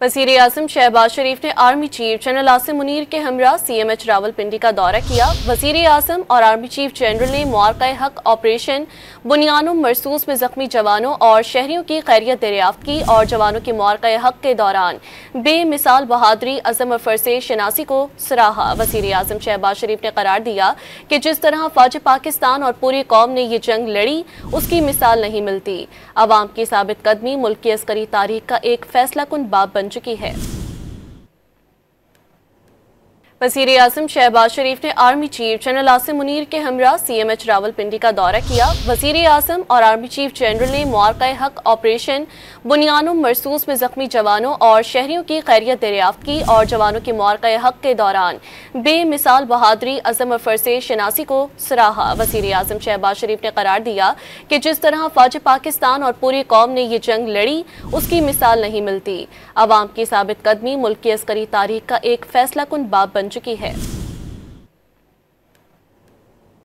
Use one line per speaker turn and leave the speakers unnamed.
वज़ीर आज़म शहबाज शरीफ ने army chief general Asim Munir के हमरा CMH रावलपिंडी का दौरा किया। वज़ीर आज़म और आर्मी चीफ जनरल ने मुआरक़े हक ऑपरेशन बुनियानुम मरसूस में जख्मी जवानों और शहरियों की खैरियत दरियाफ्त की और जवानों की मुआरक़े हक के दौरान बेमिसाल बहादुरी, अज़म और फरसे शनासी को सराहा। वज़ीर आज़म शहबाज शरीफ ने करार दिया कि जिस तरह फ़ौज पाकिस्तान और पूरी कौम ने ये जंग लड़ी उसकी मिसाल नहीं मिलती। अवाम की साबित कदमी मुल्क की अस्करी तारीख का एक फैसला कुन बाब बन चुकी है। वज़ीर आज़म शहबाज शरीफ ने army chief general Asim Munir के हमरा CMH रावलपिंडी का दौरा किया। वज़ीर आज़म और आर्मी चीफ जनरल ने मुआरक़े हक ऑपरेशन बुनियानुम मरसूस में जख्मी जवानों और शहरियों की खैरियत दरियाफ्त की और जवानों की मुआरक़े हक के दौरान बेमिसाल बहादुरी, अज़म और फरसे शनासी को सराहा। वज़ीर आज़म शहबाज शरीफ ने करार दिया कि जिस तरह फ़ौज पाकिस्तान और पूरी कौम ने ये जंग लड़ी उसकी मिसाल नहीं मिलती। अवाम की साबित कदमी मुल्क की अस्करी तारीख का एक फैसला कुन बाब बन चुकी है।